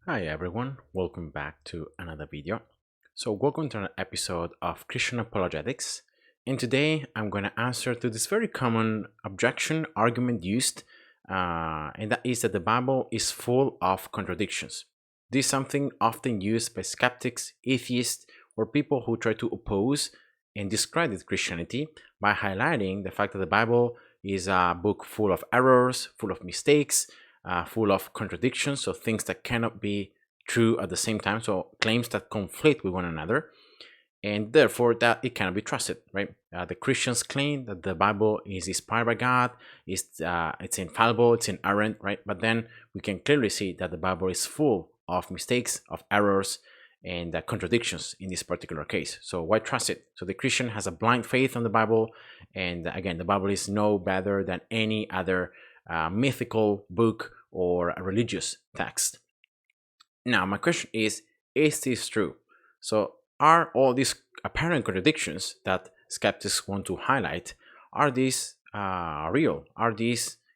Hi everyone, welcome back to another video. So welcome to an episode of Christian Apologetics, and today I'm going to answer to this very common objection argument used, and that is that the Bible is full of contradictions. This is something often used by skeptics, atheists, or people who try to oppose and discredit Christianity by highlighting the fact that the Bible is a book full of errors, full of mistakes, full of contradictions, so things that cannot be true at the same time, so claims that conflict with one another, and therefore that it cannot be trusted, right? The Christians claim that the Bible is inspired by God, it's infallible, it's inerrant, right? But then we can clearly see that the Bible is full of mistakes, of errors, and contradictions in this particular case. So why trust it? So the Christian has a blind faith on the Bible, and again, the Bible is no better than any other mythical book or a religious text. Now, my question is this true? So, are all these apparent contradictions that skeptics want to highlight, are these real?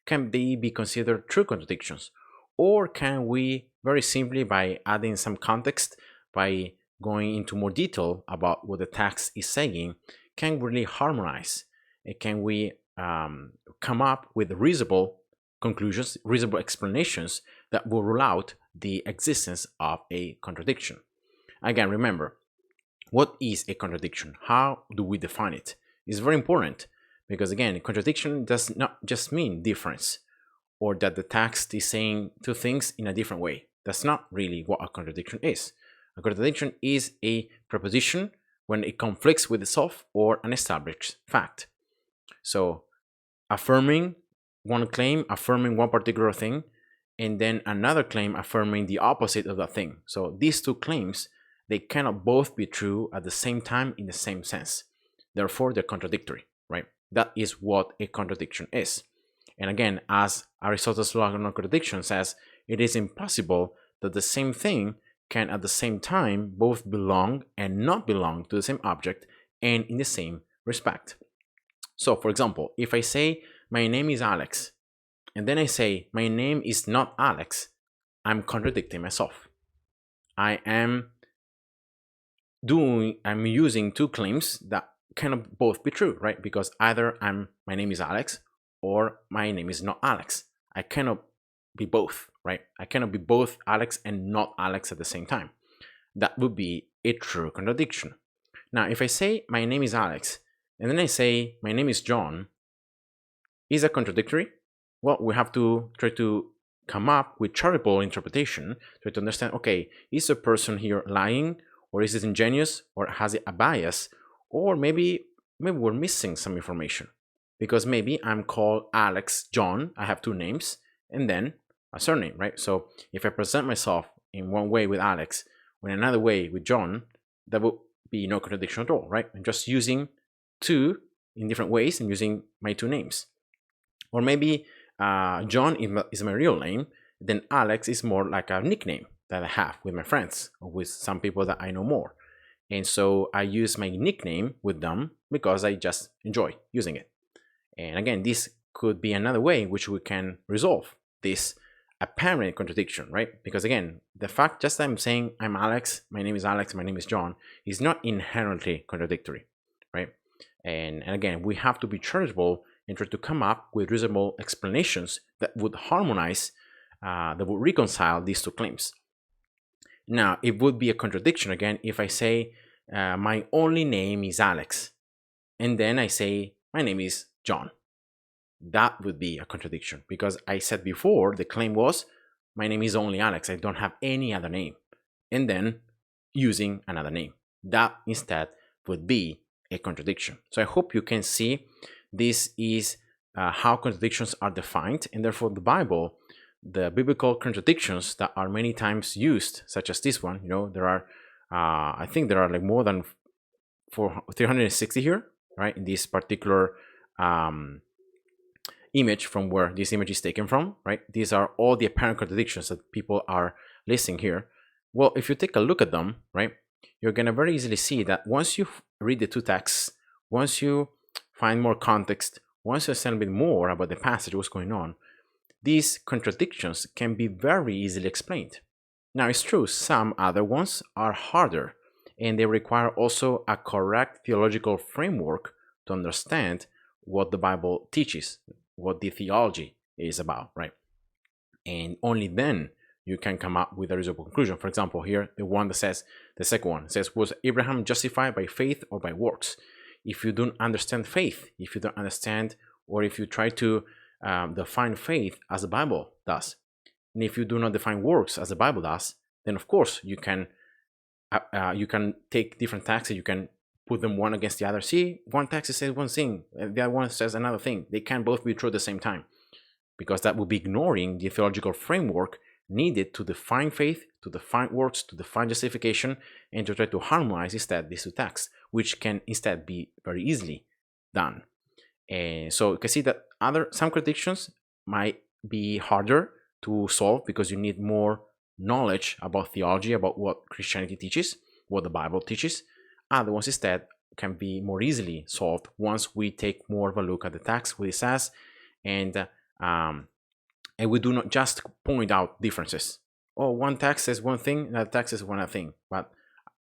Can they be considered true contradictions? Or can we very simply, by adding some context, by going into more detail about what the text is saying, can really harmonize? And can we come up with reasonable conclusions, reasonable explanations that will rule out the existence of a contradiction? Again, remember, what is a contradiction? How do we define it? It's very important because, again, a contradiction does not just mean difference or that the text is saying two things in a different way. That's not really what a contradiction is. A contradiction is a proposition when it conflicts with itself or an established fact. So, affirming one claim, affirming one particular thing, and then another claim affirming the opposite of that thing. So these two claims, they cannot both be true at the same time in the same sense. Therefore, they're contradictory, right? That is what a contradiction is. And again, as Aristotle's law of non-contradiction says, it is impossible that the same thing can at the same time both belong and not belong to the same object and in the same respect. So, for example, if I say my name is Alex, and then I say my name is not Alex, I'm contradicting myself. I'm using two claims that cannot both be true, right? Because either my name is Alex or my name is not Alex. I cannot be both, right? I cannot be both Alex and not Alex at the same time. That would be a true contradiction. Now, if I say my name is Alex and then I say my name is John, is that contradictory? Well, we have to try to come up with charitable interpretation, try to understand, okay, is the person here lying, or is it ingenuous, or has it a bias, or maybe we're missing some information, because maybe I'm called Alex John, I have two names, and then a surname, right? So if I present myself in one way with Alex, or in another way with John, that would be no contradiction at all, right? I'm just using two in different ways and using my two names. Or maybe John is my real name, then Alex is more like a nickname that I have with my friends or with some people that I know more. And so I use my nickname with them because I just enjoy using it. And again, this could be another way in which we can resolve this apparent contradiction, right? Because again, the fact just that I'm saying I'm Alex, my name is Alex, my name is John, is not inherently contradictory, right? And again, we have to be charitable and try to come up with reasonable explanations that would harmonize, that would reconcile these two claims. Now, it would be a contradiction again if I say my only name is Alex, and then I say my name is John. That would be a contradiction because I said before the claim was my name is only Alex, I don't have any other name, and then using another name. That instead would be a contradiction. So I hope you can see this is how contradictions are defined, and therefore the Bible, the biblical contradictions that are many times used, such as this one, there are, I think there are like more than 360 here, right, in this particular image from where this image is taken from, right? These are all the apparent contradictions that people are listing here. Well, if you take a look at them, right, you're going to very easily see that once you read the two texts, once you find more context, once you understand a bit more about the passage, what's going on, these contradictions can be very easily explained. Now, it's true, some other ones are harder, and they require also a correct theological framework to understand what the Bible teaches, what the theology is about, right? And only then you can come up with a reasonable conclusion. For example, here, the second one says, was Abraham justified by faith or by works? If you don't understand faith, if you don't understand, or if you try to define faith as the Bible does, and if you do not define works as the Bible does, then of course you can take different texts, you can put them one against the other. See, one text says one thing, the other one says another thing. They can't both be true at the same time, because that would be ignoring the theological framework needed to define faith, to define works, to define justification, and to try to harmonize instead these two texts, which can instead be very easily done. And so you can see that some contradictions might be harder to solve because you need more knowledge about theology, about what Christianity teaches, what the Bible teaches. Other ones instead can be more easily solved once we take more of a look at the text, what it says, and we do not just point out differences. Oh, one text says one thing, another text says one other thing. But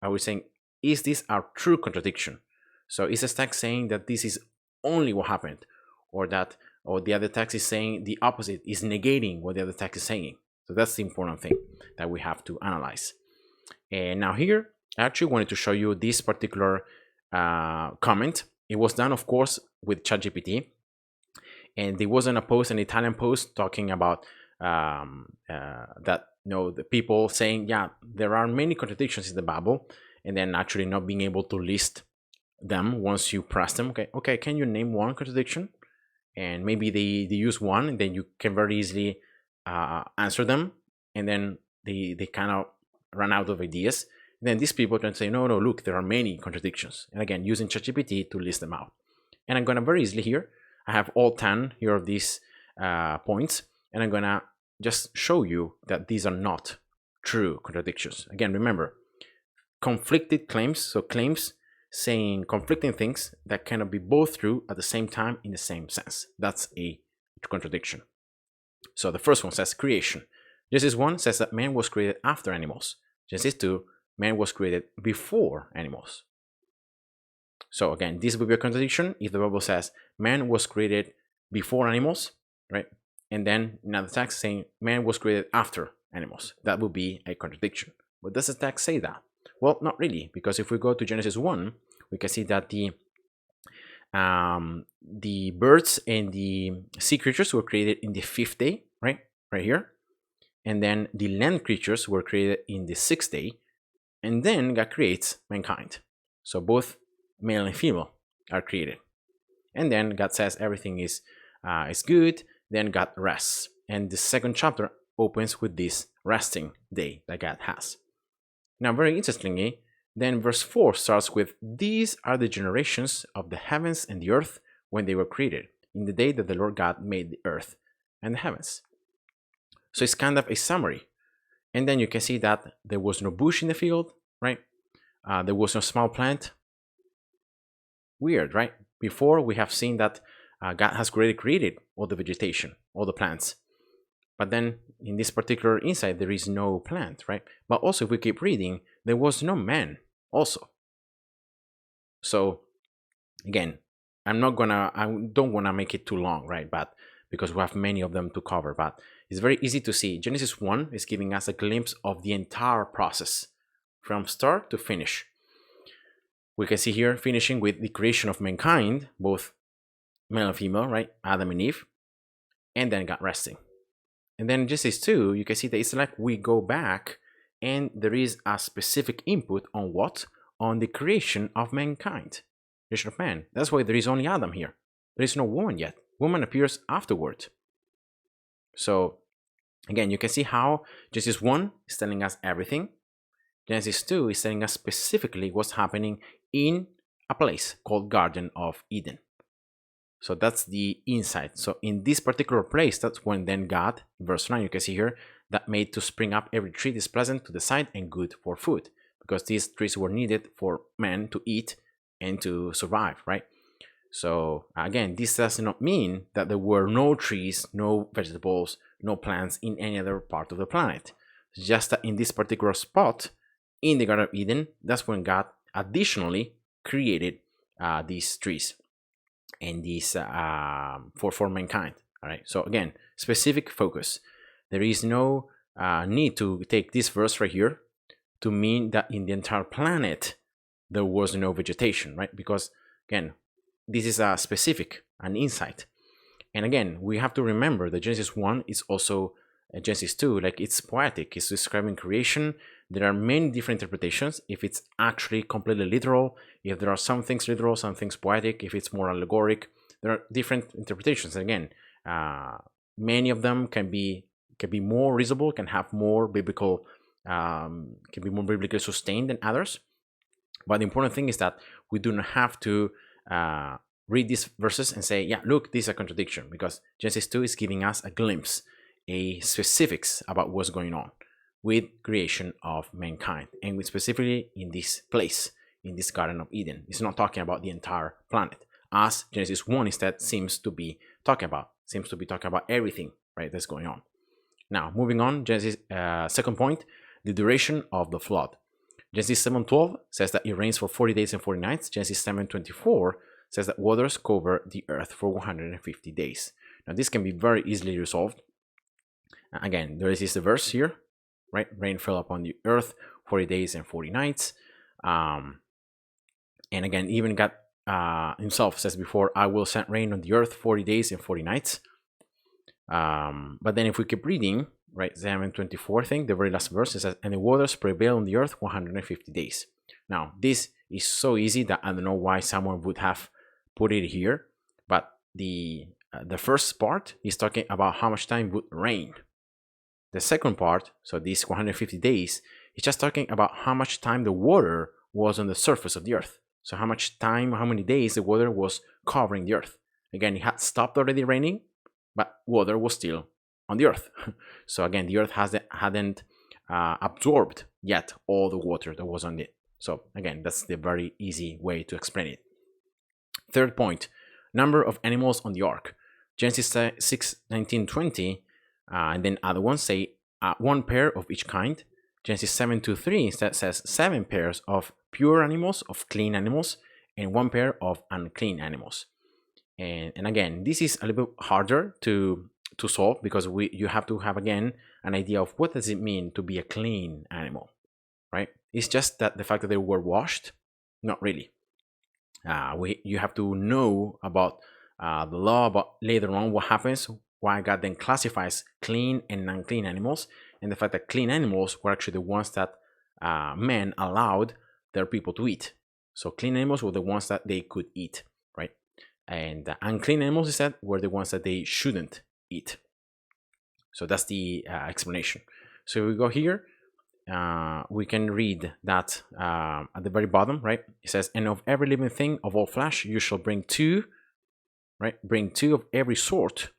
I was saying, is this a true contradiction? So is this text saying that this is only what happened, or the other text is saying the opposite, is negating what the other text is saying? So that's the important thing that we have to analyze. And now here, I actually wanted to show you this particular comment. It was done, of course, with ChatGPT. And there was an Italian post talking about that, the people saying, yeah, there are many contradictions in the Bible, and then actually not being able to list them once you press them. Okay, can you name one contradiction? And maybe they use one, and then you can very easily answer them, and then they kind of run out of ideas. And then these people can say, no, look, there are many contradictions. And again, using ChatGPT to list them out. And I'm going to very easily here, I have all 10 here of these points, and I'm going to just show you that these are not true contradictions. Again, remember, conflicted claims, so claims saying conflicting things that cannot be both true at the same time in the same sense. That's a contradiction. So the first one says creation. Genesis 1 says that man was created after animals. Genesis 2, man was created before animals. So again, this would be a contradiction if the Bible says man was created before animals, right? And then another text saying man was created after animals. That would be a contradiction. But does the text say that? Well, not really, because if we go to Genesis 1, we can see that the birds and the sea creatures were created in the 5th day, right here. And then the land creatures were created in the 6th day. And then God creates mankind. So both male and female are created. And then God says everything is good. Then God rests. And the second chapter opens with this resting day that God has. Now, very interestingly, then verse 4 starts with, these are the generations of the heavens and the earth when they were created, in the day that the Lord God made the earth and the heavens. So it's kind of a summary. And then you can see that there was no bush in the field, right? There was no small plant. Weird, right? Before we have seen that God has already created all the vegetation, all the plants. But then in this particular insight, there is no plant, right? But also, if we keep reading, there was no man also. So again, I don't want to make it too long, right? But because we have many of them to cover, but it's very easy to see. Genesis 1 is giving us a glimpse of the entire process from start to finish. We can see here finishing with the creation of mankind, both male and female, right? Adam and Eve, and then God resting. And then Genesis 2, you can see that it's like we go back and there is a specific input on what? On the creation of mankind, creation of man. That's why there is only Adam here. There is no woman yet. Woman appears afterward. So again, you can see how Genesis 1 is telling us everything. Genesis 2 is telling us specifically what's happening in a place called Garden of Eden. So that's the insight. So in this particular place, that's when then God, verse 9, you can see here, that made to spring up every tree that is pleasant to the sight and good for food, because these trees were needed for man to eat and to survive, right? So again, this does not mean that there were no trees, no vegetables, no plants in any other part of the planet. It's just that in this particular spot in the Garden of Eden, that's when God additionally created these trees and these for mankind. All right. So again, specific focus. There is no need to take this verse right here to mean that in the entire planet there was no vegetation, right? Because again, this is a specific, an insight. And again, we have to remember that Genesis 1 is also Genesis 2, like it's poetic, it's describing creation. There are many different interpretations. If it's actually completely literal, if there are some things literal, some things poetic, if it's more allegoric, there are different interpretations. And again, many of them can be more reasonable, can have more biblical, can be more biblically sustained than others. But the important thing is that we do not have to read these verses and say, yeah, look, this is a contradiction, because Genesis 2 is giving us a glimpse, a specifics about what's going on with creation of mankind, and with specifically in this place, in this Garden of Eden. It's not talking about the entire planet, as Genesis 1 instead seems to be talking about everything, right, that's going on. Now, moving on, Genesis second point, the duration of the flood. Genesis 7:12 says that it rains for 40 days and 40 nights. Genesis 7:24 says that waters cover the earth for 150 days. Now, this can be very easily resolved. Again, there is the verse here, right? Rain fell upon the earth 40 days and 40 nights. And again, even God himself says before, I will send rain on the earth 40 days and 40 nights. But then if we keep reading, right, 7:24 thing, the very last verse says, and the waters prevail on the earth 150 days. Now, this is so easy that I don't know why someone would have put it here, but the first part is talking about how much time would rain. The second part, so these 150 days, is just talking about how much time the water was on the surface of the earth. So how much time, how many days the water was covering the earth. Again, it had stopped already raining, but water was still on the earth. So again, the earth hadn't absorbed yet all the water that was on it. So again, that's the very easy way to explain it. Third point, number of animals on the ark. Genesis 6:19-20, and then other ones say one pair of each kind. Genesis 7:2-3 instead says 7 pairs of pure animals, of clean animals, and 1 pair of unclean animals. And again, this is a little bit harder to solve, because you have to have again an idea of what does it mean to be a clean animal, right? It's just that the fact that they were washed, not really. You have to know about the law, about later on what happens, why God then classifies clean and unclean animals, and the fact that clean animals were actually the ones that men allowed their people to eat. So clean animals were the ones that they could eat, right? And unclean animals instead were the ones that they shouldn't eat. So that's the explanation. So we go here, we can read that at the very bottom, right? It says, and of every living thing of all flesh you shall bring 2, right? Bring 2 of every sort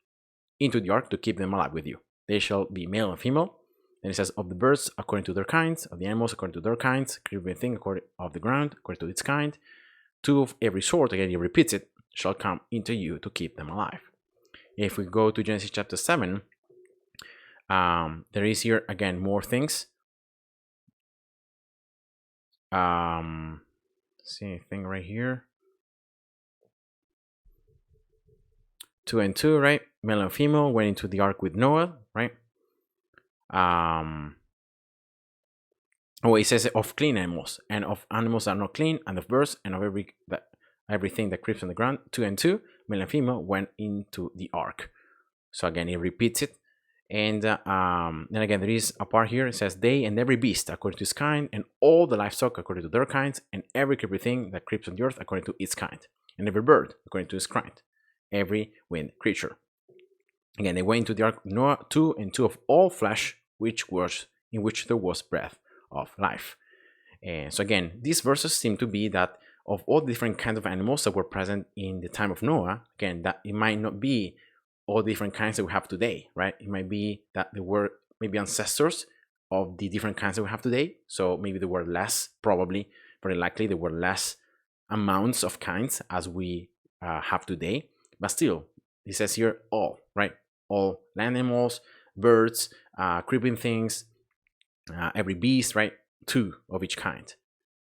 into the ark to keep them alive with you. They shall be male and female. Then it says, of the birds according to their kinds, of the animals according to their kinds, creeping thing according of the ground according to its kind. 2 of every sort, again he repeats it, shall come into you to keep them alive. If we go to Genesis chapter 7, there is here again more things. See anything right here? 2 and 2, right? Male and female went into the ark with Noah, right? It says of clean animals, and of animals that are not clean, and of birds, and of everything that creeps on the ground. 2 and 2, male and female, went into the ark. So again, it repeats it. And then again, there is a part here. It says, they and every beast according to its kind, and all the livestock according to their kinds, and every creeping thing that creeps on the earth according to its kind, and every bird according to its kind, every winged creature. Again, they went into the ark, Noah, 2 and 2 of all flesh, in which there was breath of life. And so again, these verses seem to be that of all the different kinds of animals that were present in the time of Noah, again, that it might not be all the different kinds that we have today, right? It might be that there were maybe ancestors of the different kinds that we have today. So maybe there were less, probably, very likely there were less amounts of kinds as we have today. But still, it says here all, right? All land animals, birds, creeping things, every beast, right? 2 of each kind.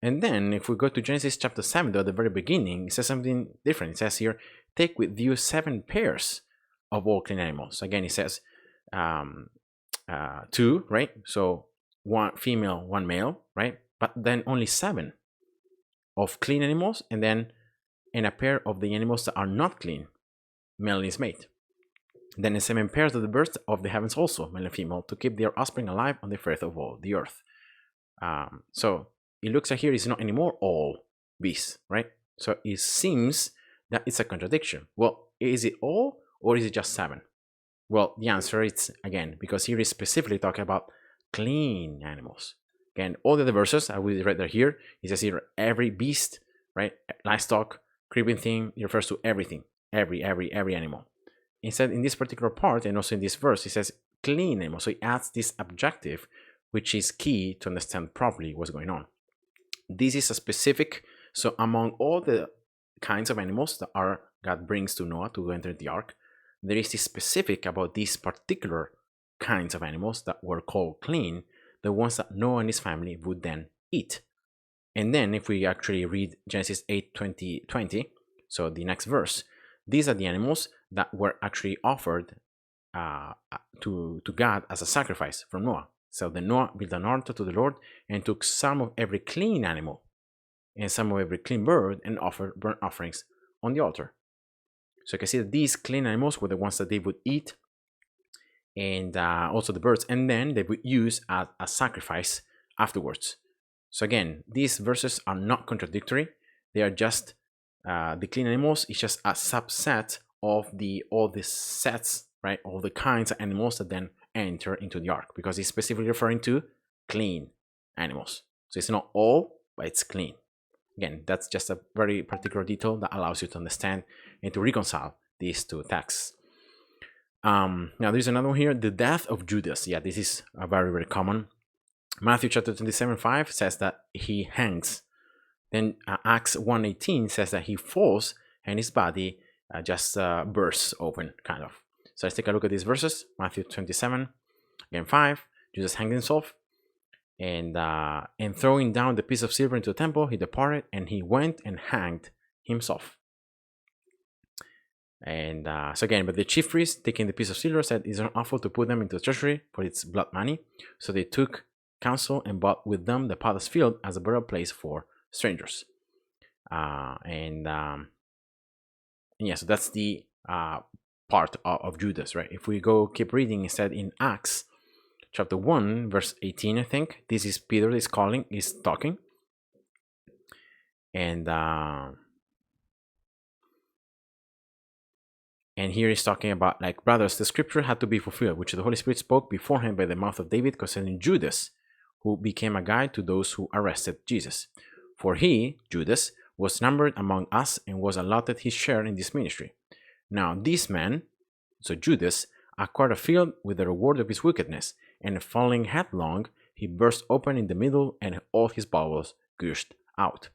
And then if we go to Genesis chapter 7, though, at the very beginning, it says something different. It says here, take with you 7 pairs of all clean animals. Again, it says 2, right? So 1 female, 1 male, right? But then only 7 of clean animals, and then a pair of the animals that are not clean, male and his mate. Then 7 pairs of the birds of the heavens also, male and female, to keep their offspring alive on the face of all the earth. So it looks like here it's not anymore all beasts, right? So it seems that it's a contradiction. Well, is it all or is it just 7? Well, the answer is, again, because here is specifically talking about clean animals. Again, all the other verses I will read here, it says here every beast, right? Livestock, creeping thing, it refers to everything, every animal. Instead, in this particular part, and also in this verse, it says clean animals. So it adds this adjective, which is key to understand properly what's going on. This is a specific, so among all the kinds of animals that God brings to Noah to enter the ark, there is this specific about these particular kinds of animals that were called clean, the ones that Noah and his family would then eat. And then if we actually read Genesis 8:20, so the next verse, these are the animals that were actually offered to God as a sacrifice from Noah. So then Noah built an altar to the Lord and took some of every clean animal and some of every clean bird and offered burnt offerings on the altar. So you can see that these clean animals were the ones that they would eat, and also the birds, and then they would use as a sacrifice afterwards. So again, these verses are not contradictory. They are just the clean animals is just a subset of all the sets, right? All the kinds of animals that then enter into the ark, because it's specifically referring to clean animals. So it's not all, but it's clean. Again, that's just a very particular detail that allows you to understand and to reconcile these two texts. Now there's another one here, the death of Judas. Yeah, this is a very, very common. Matthew chapter 27:5 says that he hangs. Then Acts 1:18 says that he falls and his body just bursts open, kind of. So let's take a look at these verses. Matthew 27, again 5, Jesus hanged himself, and throwing down the piece of silver into the temple, he departed, and he went and hanged himself. And so again, but the chief priests, taking the piece of silver, said, "It's not awful to put them into the treasury, for it's blood money." So they took counsel and bought with them the potter's field as a burial place for strangers. Yeah, so that's the part of Judas, right? If we keep reading instead in Acts chapter 1, verse 18, I think this is Peter is talking, and here he's talking about, like, brothers, the scripture had to be fulfilled, which the Holy Spirit spoke beforehand by the mouth of David concerning Judas, who became a guide to those who arrested Jesus. For he, Judas, was numbered among us and was allotted his share in this ministry. Now this man, so Judas, acquired a field with the reward of his wickedness, and falling headlong, he burst open in the middle, and all his bowels gushed out.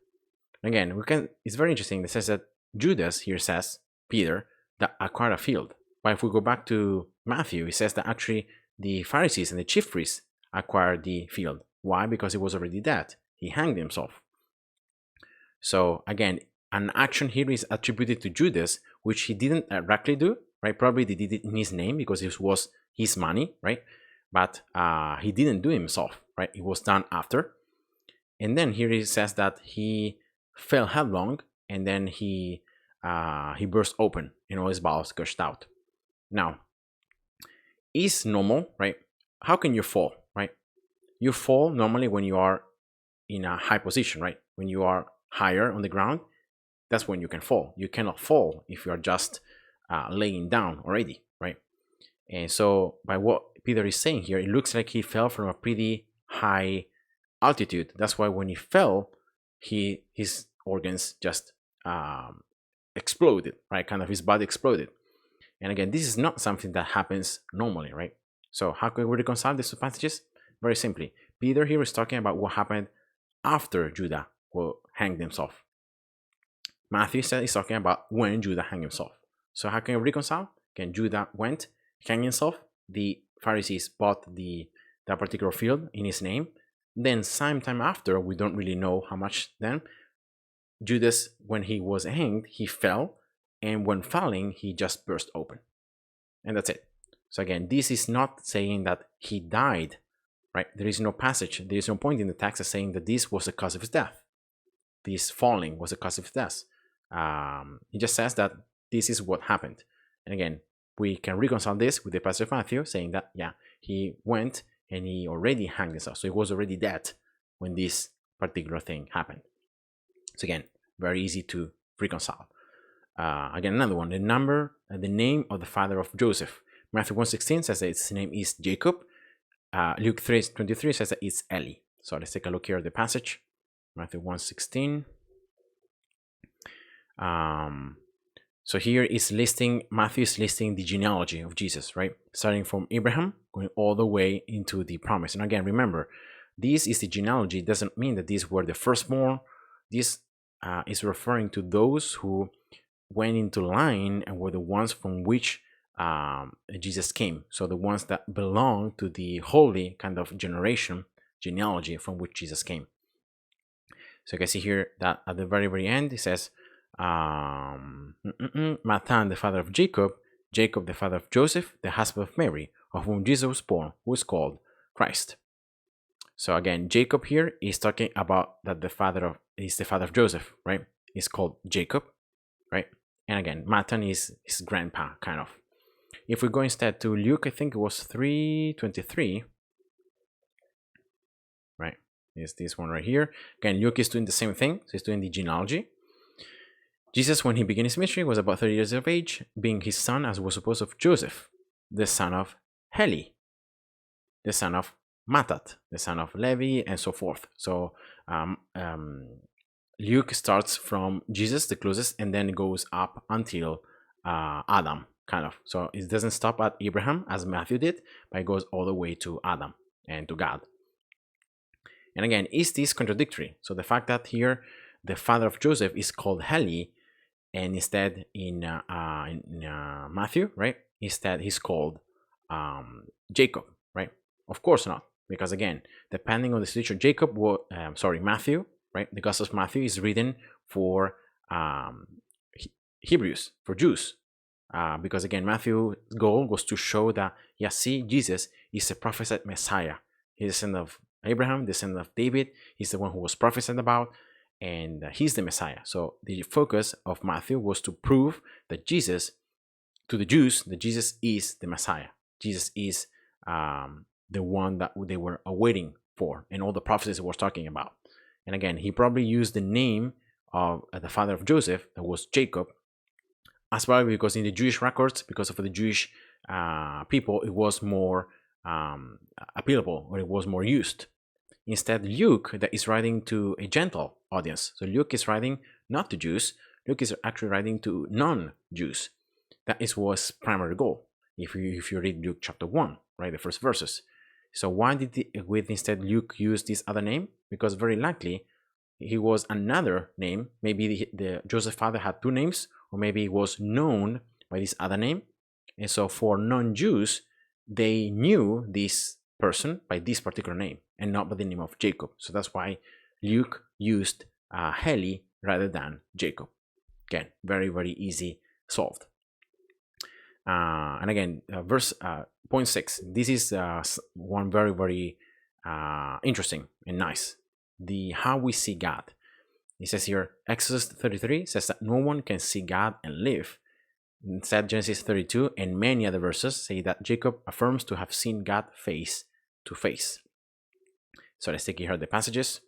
Again, it's very interesting. It says that Judas here says, Peter, that acquired a field. But if we go back to Matthew, it says that actually the Pharisees and the chief priests acquired the field. Why? Because he was already dead. He hanged himself. So again, an action here is attributed to Judas, which he didn't directly do, right? Probably they did it in his name because it was his money, right? But he didn't do it himself, right? It was done after. And then here it says that he fell headlong, and then he burst open and all his bowels gushed out. Now, is normal, right? How can you fall, right? You fall normally when you are in a high position, right? When you are higher on the ground, that's when you can fall. You cannot fall if you are just laying down already, right? And so by what Peter is saying here, it looks like he fell from a pretty high altitude. That's why when he fell, his organs just exploded, right? Kind of his body exploded. And again, this is not something that happens normally, right? So how can we reconcile these two passages? Very simply, Peter here is talking about what happened after Judah hanged himself. Matthew said he's talking about when Judah hanged himself. So how can we reconcile? Again, Judah went, hanged himself. The Pharisees bought the that particular field in his name. Then sometime after, we don't really know how much then, Judas, when he was hanged, he fell, and when falling, he just burst open. And that's it. So again, this is not saying that he died, right? There is no passage, there is no point in the text saying that this was the cause of his death. This falling was the cause of his death. It just says that this is what happened. And again, we can reconcile this with the passage of Matthew saying that, yeah, he went and he already hanged himself. So he was already dead when this particular thing happened. So again, very easy to reconcile. Again, another one, the name of the father of Joseph. Matthew 1:16 says that his name is Jacob. Luke 3:23 says that it's Eli. So let's take a look here at the passage. Matthew 1:16. So here is Matthew is listing the genealogy of Jesus, right? Starting from Abraham, going all the way into the promise. And again, remember, this is the genealogy. It doesn't mean that these were the firstborn. This is referring to those who went into line and were the ones from which Jesus came. So the ones that belong to the holy kind of genealogy from which Jesus came. So you can see here that at the very, very end, it says, Matan, the father of Jacob, Jacob, the father of Joseph, the husband of Mary, of whom Jesus was born, who is called Christ. So again, Jacob here is talking about that is the father of Joseph, right? He's called Jacob, right? And again, Matan is his grandpa, kind of. If we go instead to Luke, I think it was 3:23, right? Is this one right here. Again, Luke is doing the same thing. So he's doing the genealogy. Jesus, when he began his ministry, was about 30 years of age, being his son, as was supposed, of Joseph, the son of Heli, the son of Matat, the son of Levi, and so forth. So Luke starts from Jesus, the closest, and then goes up until Adam, kind of. So it doesn't stop at Abraham, as Matthew did, but it goes all the way to Adam and to God. And again, is this contradictory? So the fact that here the father of Joseph is called Heli, and instead in Matthew, right? Instead, he's called Jacob, right? Of course not, because again, depending on the situation, Matthew, right? The Gospel of Matthew is written for Hebrews, for Jews, because again, Matthew's goal was to show that, Jesus is a prophesied Messiah. He's the son of Abraham, the son of David. He's the one who was prophesied about, and he's the Messiah. So the focus of Matthew was to prove that to the Jews, that Jesus is the Messiah. Jesus is the one that they were awaiting for, and all the prophecies he was talking about. And again, he probably used the name of the father of Joseph, that was Jacob, as probably because in the Jewish records, because of the Jewish people, it was more appealable, or it was more used. Instead, Luke, that is writing to a Gentile audience. So Luke is writing not to Jews. Luke is actually writing to non-Jews. That is was primary goal. If you read Luke chapter 1, right, the first verses. So why did instead Luke use this other name? Because very likely he was another name. Maybe the Joseph's father had two names, or maybe he was known by this other name. And so for non-Jews, they knew this person by this particular name and not by the name of Jacob. So that's why Luke used Heli rather than Jacob. Again, very, very easy solved. And again, verse point 6. This is one very, very interesting and nice. How we see God. It says here, Exodus 33 says that no one can see God and live. Instead, Genesis 32 and many other verses say that Jacob affirms to have seen God face to face. So let's take here the passages.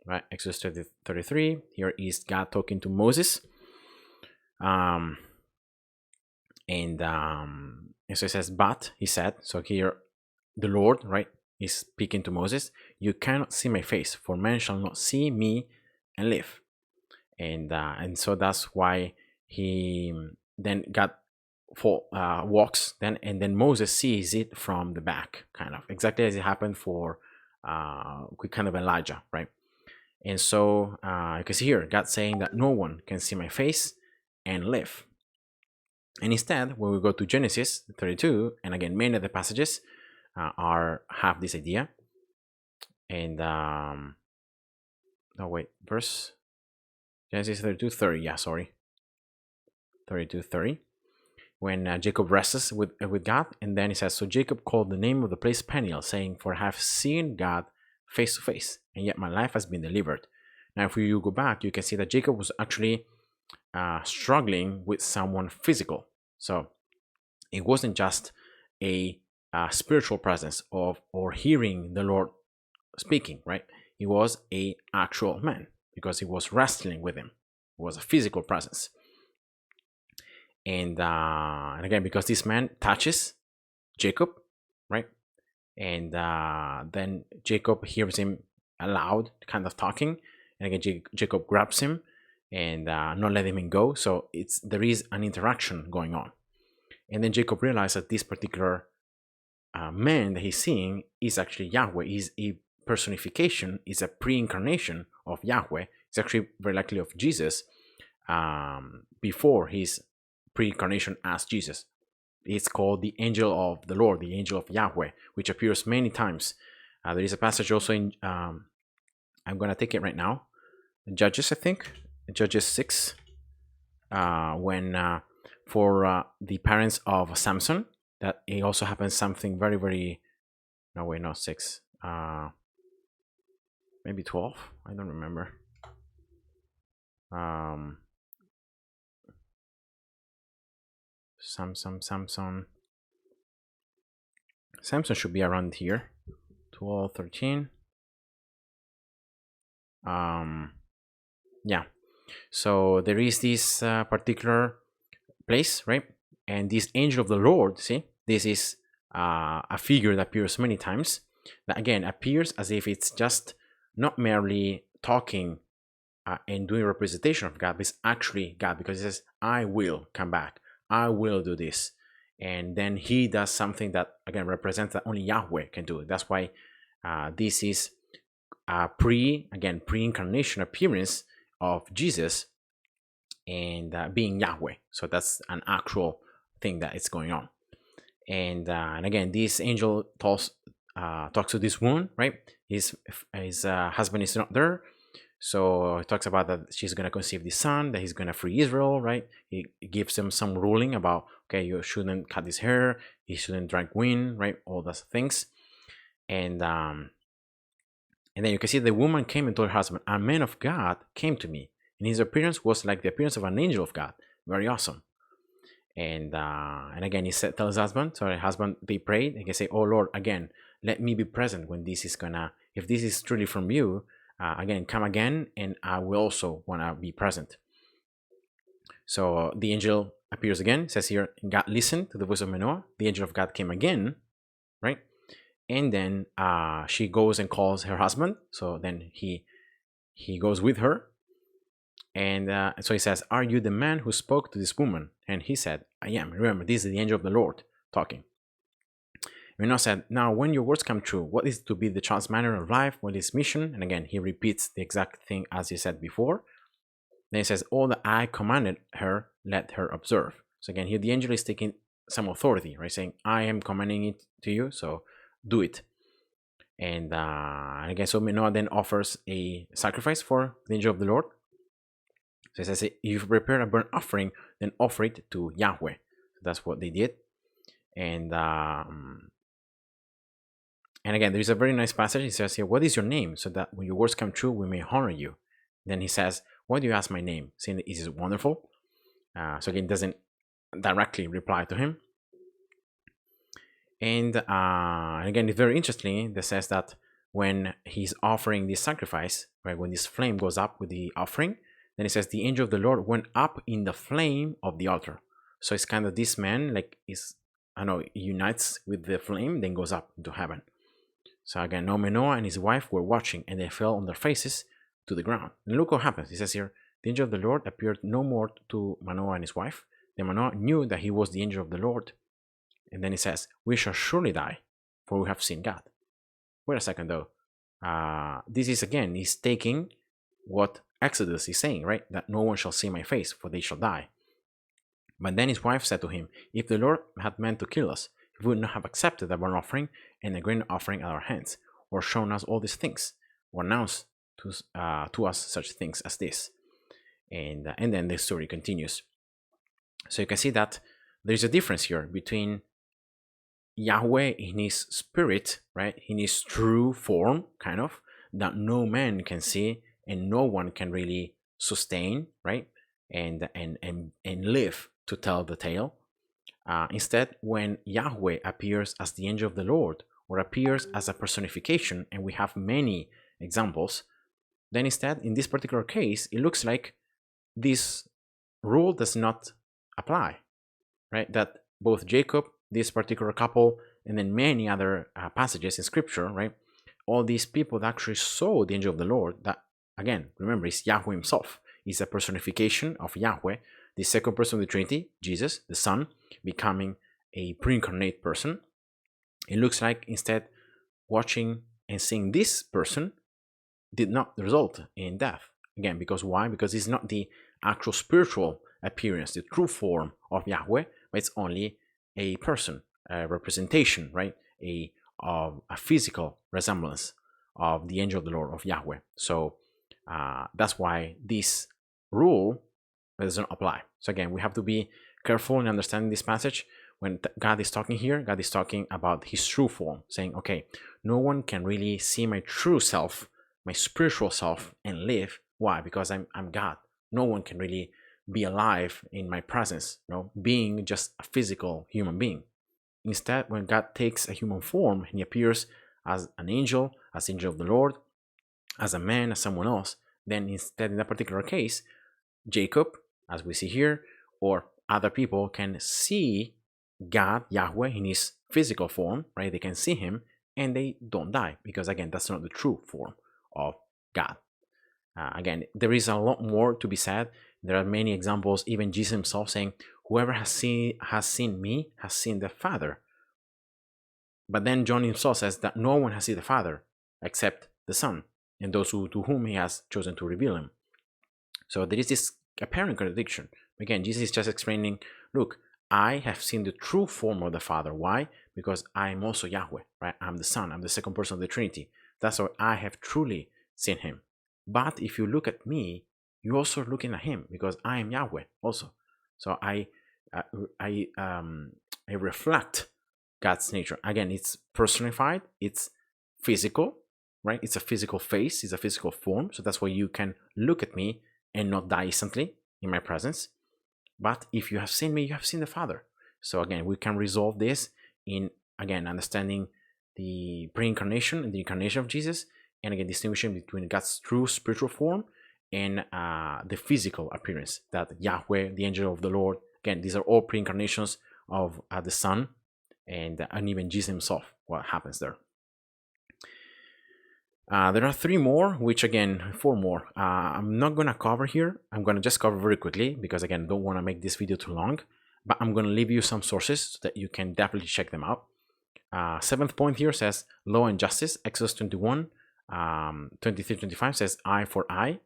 Right, Exodus 33. Here is God talking to Moses. And so it says, but he said, so here the Lord, right, is speaking to Moses, you cannot see my face, for man shall not see me and live. And so that's why he then walks then, and then Moses sees it from the back, kind of exactly as it happened for kind of Elijah, right? And so you can see here God saying that no one can see my face and live. And instead, when we go to Genesis 32, and again many of the passages, have this idea. And verse Genesis 32:30. Yeah, sorry, 32:30. When Jacob wrestles with God, and then he says, so Jacob called the name of the place Peniel, saying, for I have seen God face to face, and yet my life has been delivered. Now, if you go back, you can see that Jacob was actually struggling with someone physical. So it wasn't just a spiritual presence or hearing the Lord speaking, right? He was a actual man because he was wrestling with him. It was a physical presence. And again, because this man touches Jacob, right? And then Jacob hears him aloud, kind of talking. And again, Jacob grabs him and not letting him go. So there is an interaction going on. And then Jacob realized that this particular man that he's seeing is actually Yahweh, is a personification, is a pre-incarnation of Yahweh. It's actually very likely of Jesus before his pre-incarnation as Jesus. It's called the angel of the Lord, the angel of Yahweh, which appears many times. There is a passage also in, I'm going to take it right now, Judges, I think, Judges 6, when for the parents of Samson, that it also happens something very, very, no, wait, not 6, maybe 12, I don't remember. Samson should be around here, 12, 13. Yeah, so there is this particular place, right? And this angel of the Lord, see, this is a figure that appears many times, that again appears as if it's just not merely talking and doing representation of God, but it's actually God, because it says, I will come back, I will do this. And then he does something that again represents that only Yahweh can do. That's why this is a pre-incarnation appearance of Jesus and being Yahweh. So that's an actual thing that is going on. And again, this angel talks to this woman, right? His husband is not there. So he talks about that she's going to conceive the son, that he's going to free Israel, right? He gives them some ruling about, okay, you shouldn't cut his hair, he shouldn't drink wine, right? All those things. And then you can see the woman came and told her husband, a man of God came to me, and his appearance was like the appearance of an angel of God. Very awesome. And again, he said, tell his husband, they prayed, and he can say, oh Lord, again, let me be present when this is gonna, if this is truly from you, again, come again, and I will also want to be present. So the angel appears again. It says here, God listened to the voice of Manoah. The angel of God came again, right? And then she goes and calls her husband. So then he goes with her. And so he says, are you the man who spoke to this woman? And he said, I am. Remember, this is the angel of the Lord talking. Manoah said, now when your words come true, what is to be the child's manner of life? What is mission? And again, he repeats the exact thing as he said before. Then he says, all that I commanded her, let her observe. So again, here the angel is taking some authority, right? Saying, I am commanding it to you, so do it. And again, so Manoah then offers a sacrifice for the angel of the Lord. So it says, if you prepare a burnt offering, then offer it to Yahweh. So that's what they did. And again, there is a very nice passage. He says here, what is your name? So that when your words come true, we may honor you. Then he says, why do you ask my name? Saying that it is wonderful. So again, doesn't directly reply to him. And again, it's very interesting. That says that when he's offering this sacrifice, right, when this flame goes up with the offering, then it says the angel of the Lord went up in the flame of the altar. So it's kind of this man, like, unites with the flame, then goes up into heaven. So again, now Manoah and his wife were watching, and they fell on their faces to the ground. And look what happens. He says here, the angel of the Lord appeared no more to Manoah and his wife. Then Manoah knew that he was the angel of the Lord. And then he says, we shall surely die, for we have seen God. Wait a second though. This is again, he's taking what Exodus is saying, right? That no one shall see my face, for they shall die. But then his wife said to him, if the Lord had meant to kill us, he would not have accepted the burnt offering and the grain offering at our hands, or shown us all these things, or announced to us such things as this. And then the story continues. So you can see that there's a difference here between Yahweh in his spirit, right, in his true form, kind of, that no man can see and no one can really sustain, right, and live to tell the tale. Instead, when Yahweh appears as the angel of the Lord, or appears as a personification, and we have many examples, then instead, in this particular case, it looks like this rule does not apply, right? That both Jacob, this particular couple, and then many other passages in Scripture, right? All these people that actually saw the angel of the Lord, that again, remember, is Yahweh himself, is a personification of Yahweh, the second person of the Trinity, Jesus, the Son, becoming a pre-incarnate person. It looks like instead watching and seeing this person did not result in death. Again, because why? Because it's not the actual spiritual appearance, the true form of Yahweh, but it's only a person, a representation, right? A physical resemblance of the angel of the Lord, of Yahweh. So that's why this rule doesn't apply. So again, we have to be careful in understanding this passage. When God is talking here, God is talking about his true form, saying, okay, no one can really see my true self, my spiritual self, and live. Why? Because I'm God. No one can really be alive in my presence, being just a physical human being. Instead, when God takes a human form and he appears as an angel, as angel of the Lord, as a man, as someone else, then instead, in that particular case, Jacob, as we see here, or other people can see God, Yahweh, in his physical form, right? They can see him and they don't die, because again, that's not the true form of God. Again, there is a lot more to be said. There are many examples, even Jesus himself saying, whoever has seen me has seen the Father. But then John himself says that no one has seen the Father except the Son, and those to whom he has chosen to reveal him. So there is this apparent contradiction. Again, Jesus is just explaining, look, I have seen the true form of the Father. Why? Because I am also Yahweh, right? I'm the Son. I'm the second person of the Trinity. That's why I have truly seen him. But if you look at me, you're also looking at him, because I am Yahweh also. So I reflect God's nature. Again, it's personified, it's physical, right? It's a physical face, it's a physical form. So that's why you can look at me and not die instantly in my presence. But if you have seen me, you have seen the Father. So again, we can resolve this in, again, understanding the pre-incarnation and the incarnation of Jesus, and again, distinguishing between God's true spiritual form and the physical appearance, that Yahweh, the angel of the Lord, again, these are all pre-incarnations of the Son, and even Jesus himself, what happens there. There are four more. I'm not going to cover here. I'm going to just cover very quickly, because again, I don't want to make this video too long, but I'm going to leave you some sources so that you can definitely check them out. Seventh point here says law and justice. Exodus 21, 23-25 says eye for eye.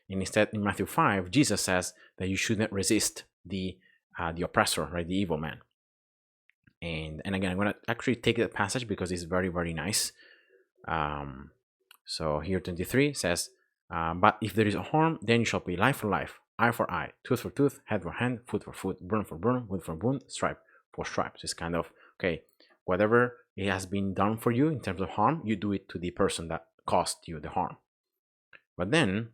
And instead, in Matthew 5, Jesus says that you shouldn't resist the oppressor, right, the evil man. And again, I'm going to actually take that passage because it's very, very nice. So here 23 says, but if there is a harm, then you shall pay life for life, eye for eye, tooth for tooth, head for hand, foot for foot, burn for burn, wound for wound, stripe for stripe. So it's kind of, okay, whatever it has been done for you in terms of harm, you do it to the person that caused you the harm. But then,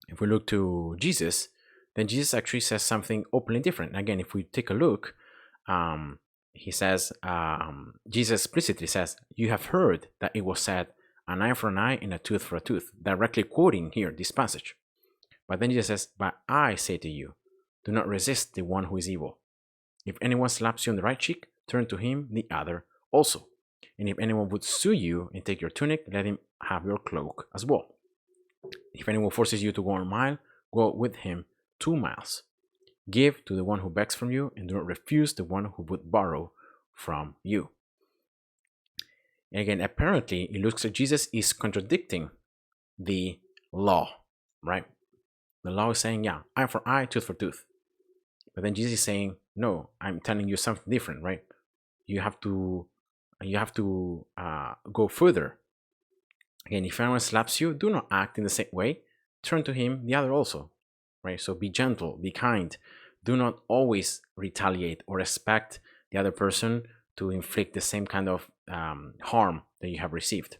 if we look to Jesus, then Jesus actually says something openly different. Again, if we take a look, he says, Jesus explicitly says, you have heard that it was said, an eye for an eye and a tooth for a tooth, directly quoting here this passage. But then Jesus says, but I say to you, do not resist the one who is evil. If anyone slaps you on the right cheek, turn to him the other also. And if anyone would sue you and take your tunic, let him have your cloak as well. If anyone forces you to go 1 mile, go with him 2 miles. Give to the one who begs from you, and do not refuse the one who would borrow from you. And again, apparently, it looks like Jesus is contradicting the law, right? The law is saying, yeah, eye for eye, tooth for tooth. But then Jesus is saying, no, I'm telling you something different, right? you have to go further. Again, if anyone slaps you, do not act in the same way. Turn to him the other also, right? So be gentle, be kind. Do not always retaliate or expect the other person to inflict the same kind of harm that you have received.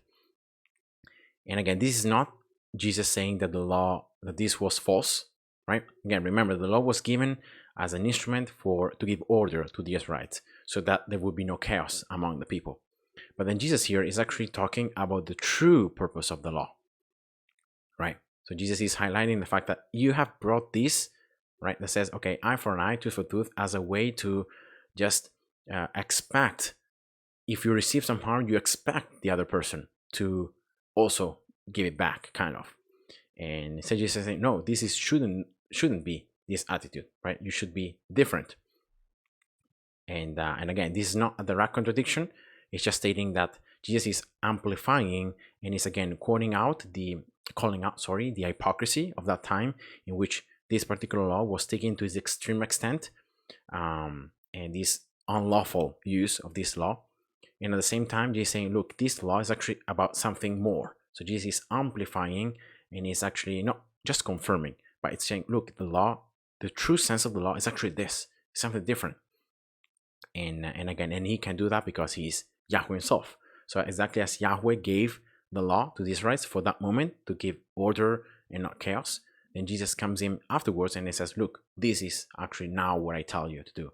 And again, this is not Jesus saying that that this was false, right? Again, remember, the law was given as an instrument to give order to the Israelites so that there would be no chaos among the people. But then Jesus here is actually talking about the true purpose of the law, right? So Jesus is highlighting the fact that you have brought this, right, that says, okay, eye for an eye, tooth for tooth, as a way to just expect, if you receive some harm, you expect the other person to also give it back, kind of. And so Jesus is saying, no, this is shouldn't be this attitude, right? You should be different. And again, this is not a direct contradiction. It's just stating that Jesus is amplifying and is again calling out the hypocrisy of that time in which this particular law was taken to its extreme extent, and this unlawful use of this law. And at the same time, Jesus is saying, look, this law is actually about something more. So Jesus is amplifying and is actually not just confirming, but it's saying, look, the true sense of the law is actually this, something different. And again, and he can do that because he's Yahweh himself. So exactly as Yahweh gave the law to the Israelites for that moment to give order and not chaos, then Jesus comes in afterwards and he says, look, this is actually now what I tell you to do.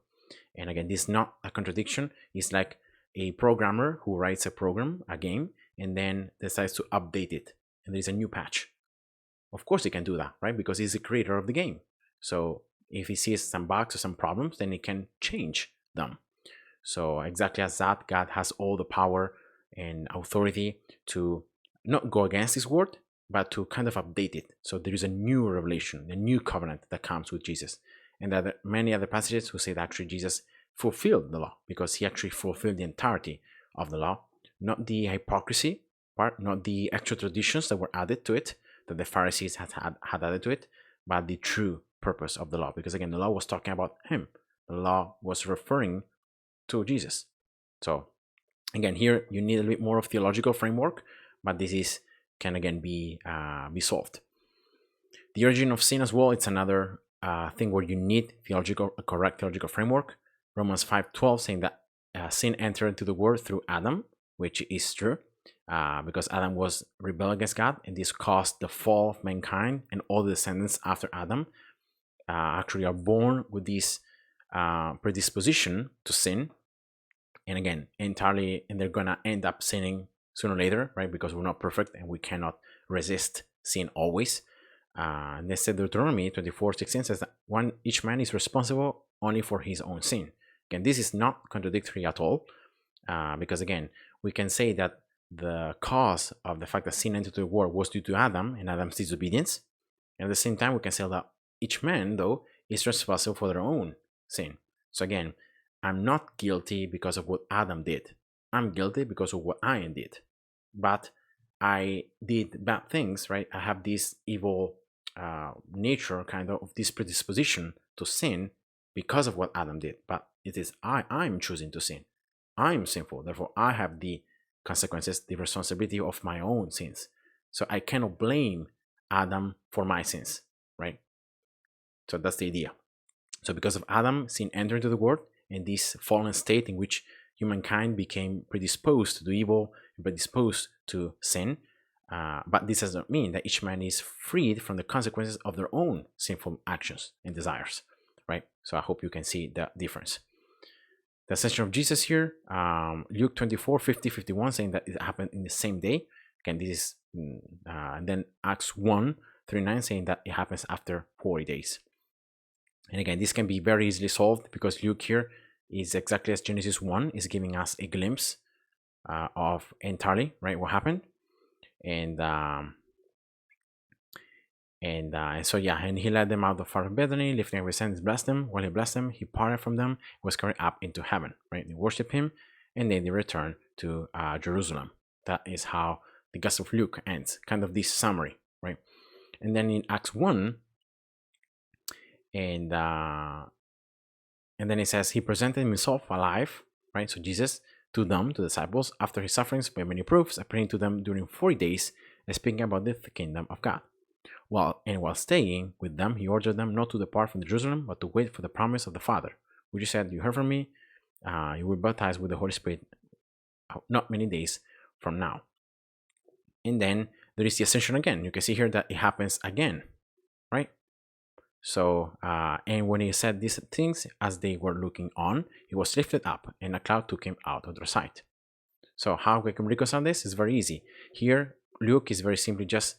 And again, this is not a contradiction. It's like a programmer who writes a game, and then decides to update it, and there's a new patch. Of course he can do that, right? Because he's the creator of the game. So if he sees some bugs or some problems, then he can change them. So exactly as that, God has all the power and authority to not go against his word, but to kind of update it. So there is a new revelation, a new covenant that comes with Jesus. And there are many other passages who say that actually Jesus fulfilled the law, because he actually fulfilled the entirety of the law, not the hypocrisy part, not the extra traditions that were added to it, that the Pharisees had added to it, but the true purpose of the law. Because again, the law was talking about him. The law was referring to Jesus. So again, here you need a bit more of theological framework, but this can again be solved. The origin of sin as well, it's another thing where you need a correct theological framework. Romans 5:12 saying that sin entered into the world through Adam, which is true, because Adam was rebel against God, and this caused the fall of mankind, and all the descendants after Adam actually are born with this predisposition to sin, and again, and they're gonna end up sinning sooner or later, right? Because we're not perfect and we cannot resist sin always. And they said Deuteronomy 24:16 says that each man is responsible only for his own sin. Again, this is not contradictory at all, because again, we can say that the cause of the fact that sin entered the world was due to Adam and Adam's disobedience. And at the same time, we can say that each man, though, is responsible for their own sin. So again, I'm not guilty because of what Adam did. I'm guilty because of what I did. But I did bad things, right? I have this evil nature, kind of this predisposition to sin because of what Adam did. But it is I'm choosing to sin. I'm sinful. Therefore, I have the consequences, the responsibility of my own sins. So I cannot blame Adam for my sins, right? So that's the idea. So because of Adam, sin entered into the world, and this fallen state in which humankind became predisposed to do evil, predisposed to sin. But this does not mean that each man is freed from the consequences of their own sinful actions and desires, right? So I hope you can see the difference. The ascension of Jesus here, Luke 24:50-51, saying that it happened in the same day. Again, this is, and then Acts 1:39, saying that it happens after 40 days. And again, this can be very easily solved because Luke here is exactly as Genesis 1 is giving us a glimpse of entirely, right, what happened. And so yeah, and he led them out of far Bethany, lifting up his hands, blessed them. While he blessed them, he parted from them, was carried up into heaven, right? They worshiped him, and then they returned to Jerusalem. That is how the Gospel of Luke ends, kind of this summary, right? And then in Acts 1, and then it says he presented himself alive right? So Jesus to them, to the disciples, after his sufferings by many proofs, appearing to them during 40 days, speaking about the kingdom of God. While staying with them, he ordered them not to depart from Jerusalem, but to wait for the promise of the Father, which he said, "You heard from me, you will be baptized with the Holy Spirit not many days from now." And then there is the ascension again. You can see here that it happens again, right? So, and when he said these things, as they were looking on, he was lifted up, and a cloud took him out of their sight. So how we can reconcile this is very easy. Here, Luke is very simply just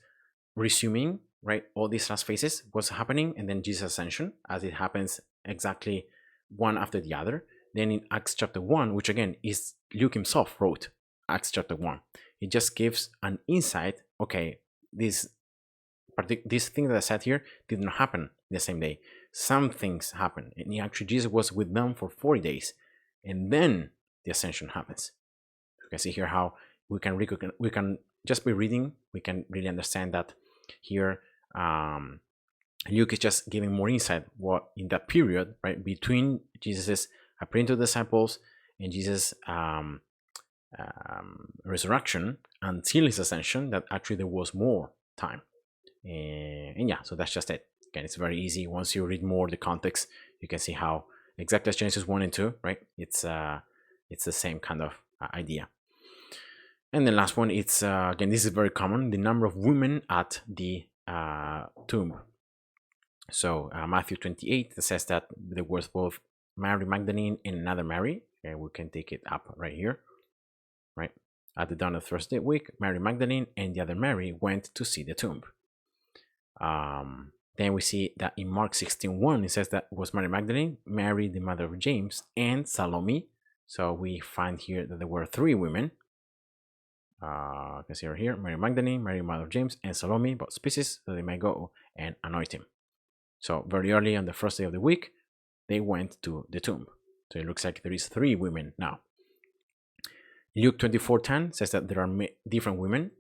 resuming, right, all these last phases, what's happening, and then Jesus' ascension, as it happens exactly one after the other. Then in Acts chapter 1, which again is Luke himself wrote Acts chapter 1, it just gives an insight. Okay, this thing that I said here did not happen the same day. Some things happen, and actually Jesus was with them for 40 days, and then the ascension happens. You can see here how we can just by reading, we can really understand that here Luke is just giving more insight what in that period, right, between Jesus' appearing to the disciples and Jesus' resurrection until his ascension, that actually there was more time. And yeah, so that's just it. Again, it's very easy. Once you read more the context, you can see how exactly as Genesis 1 and 2, right? It's the same kind of idea. And the last one, it's again, this is very common, the number of women at the tomb. So Matthew 28 says that there was both Mary Magdalene and another Mary, and we can take it up right here, right? At the dawn of the first day week, Mary Magdalene and the other Mary went to see the tomb. Then we see that in Mark 16:1, it says that it was Mary Magdalene, Mary the mother of James, and Salome. So we find here that there were three women. You can see her here, Mary Magdalene, Mary mother of James, and Salome, both species, so they may go and anoint him. So very early on the first day of the week, they went to the tomb. So it looks like there is three women now. Luke 24:10 says that there are different women.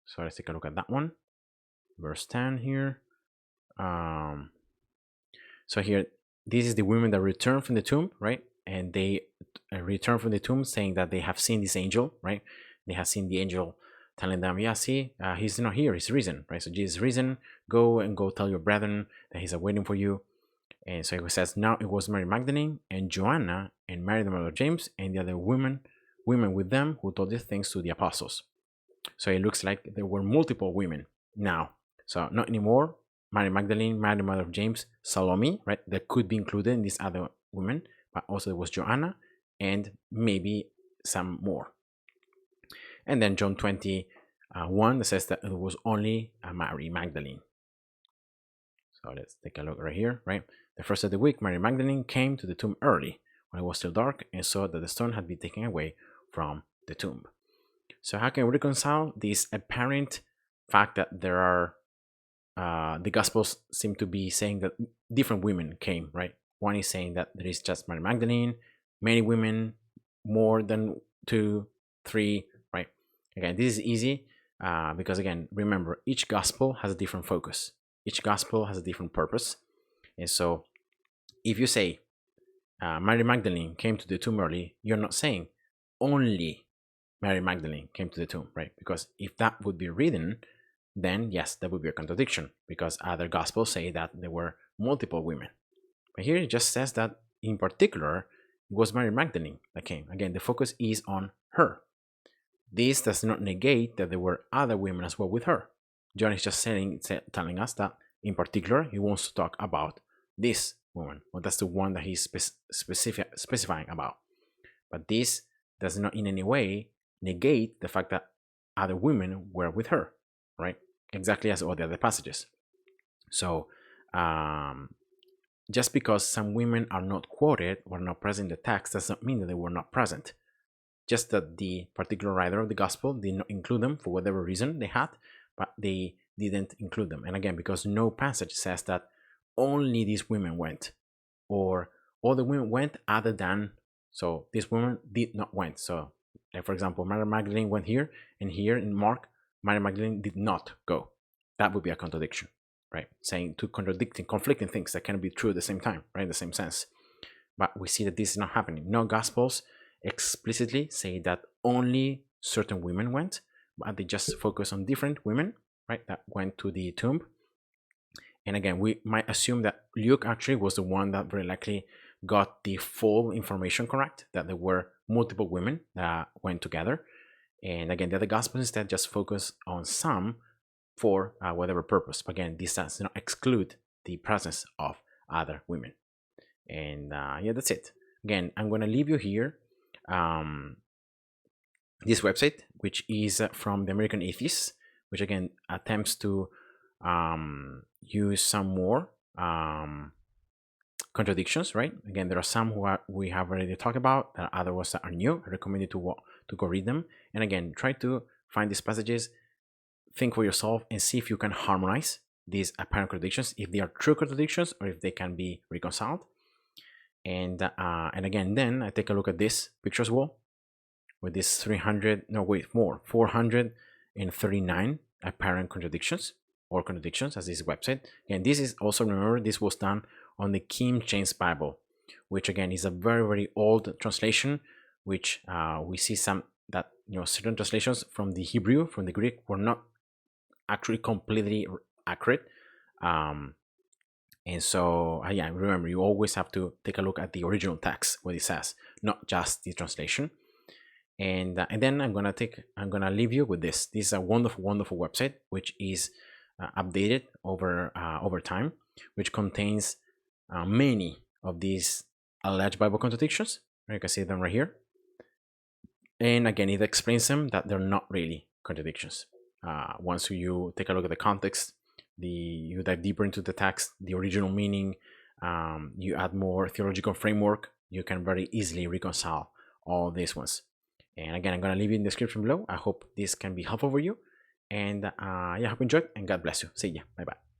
So let's take a look at that one. Verse 10 here. So here, this is the women that return from the tomb, right? And they return from the tomb saying that they have seen this angel, right? They have seen the angel telling them, yeah, see, he's not here, he's risen, right? So Jesus is risen, go tell your brethren that he's waiting for you. And so it says, now it was Mary Magdalene and Joanna and Mary the mother of James and the other women with them who told these things to the apostles. So it looks like there were multiple women now. So not anymore Mary Magdalene, Mary the mother of James, Salome, right? That could be included in these other women, but also there was Joanna and maybe some more. And then John 21 that says that it was only Mary Magdalene. So let's take a look right here, right? The first of the week, Mary Magdalene came to the tomb early when it was still dark and saw that the stone had been taken away from the tomb. So how can we reconcile this apparent fact that there are the Gospels seem to be saying that different women came, right? One is saying that there is just Mary Magdalene, many women, more than 2, 3, right? Again, this is easy because again, remember, each Gospel has a different focus. Each Gospel has a different purpose. And so if you say Mary Magdalene came to the tomb early, you're not saying only Mary Magdalene came to the tomb, right? Because if that would be written, then yes, that would be a contradiction because other Gospels say that there were multiple women. But here it just says that in particular, it was Mary Magdalene that came. Again, the focus is on her. This does not negate that there were other women as well with her. John is just telling us that in particular, he wants to talk about this woman. Well, that's the one that he's specifying about. But this does not in any way negate the fact that other women were with her, right? Exactly as all the other passages. So just because some women are not quoted or not present in the text does not mean that they were not present. Just that the particular writer of the gospel did not include them for whatever reason they had, but they didn't include them. And again, because no passage says that only these women went, or all the women went other than, so this woman did not went. So like for example, Mary Magdalene went here, and here in Mark, Mary Magdalene did not go. That would be a contradiction, right? Saying two conflicting things that can be true at the same time, right? In the same sense. But we see that this is not happening. No Gospels explicitly say that only certain women went, but they just focus on different women, right, that went to the tomb. And again, we might assume that Luke actually was the one that very likely got the full information correct, that there were multiple women that went together. And again, the other Gospels instead just focus on some for whatever purpose. But again, this does not exclude the presence of other women. And yeah, that's it. Again, I'm going to leave you here this website, which is from the American Atheists, which again attempts to use some more contradictions, right? Again, there are some we have already talked about, there are others that are new. I recommend you to go read them. And again, try to find these passages, think for yourself, and see if you can harmonize these apparent contradictions, if they are true contradictions or if they can be reconciled. And again, then I take a look at this pictures wall with this 439 apparent contradictions or contradictions as this website. And this is also, remember, this was done on the King James Bible, which again is a very, very old translation, which we see some that, certain translations from the Hebrew, from the Greek, were not actually completely accurate. And so, yeah, remember, you always have to take a look at the original text, what it says, not just the translation. And then I'm gonna leave you with this. This is a wonderful, wonderful website, which is updated over time, which contains many of these alleged Bible contradictions. You can see them right here. And again, it explains them that they're not really contradictions. Once you take a look at the context, you dive deeper into the text, the original meaning, you add more theological framework, you can very easily reconcile all these ones. And again, I'm going to leave it in the description below. I hope this can be helpful for you. And yeah, I hope you enjoyed, and God bless you. See ya. Bye-bye.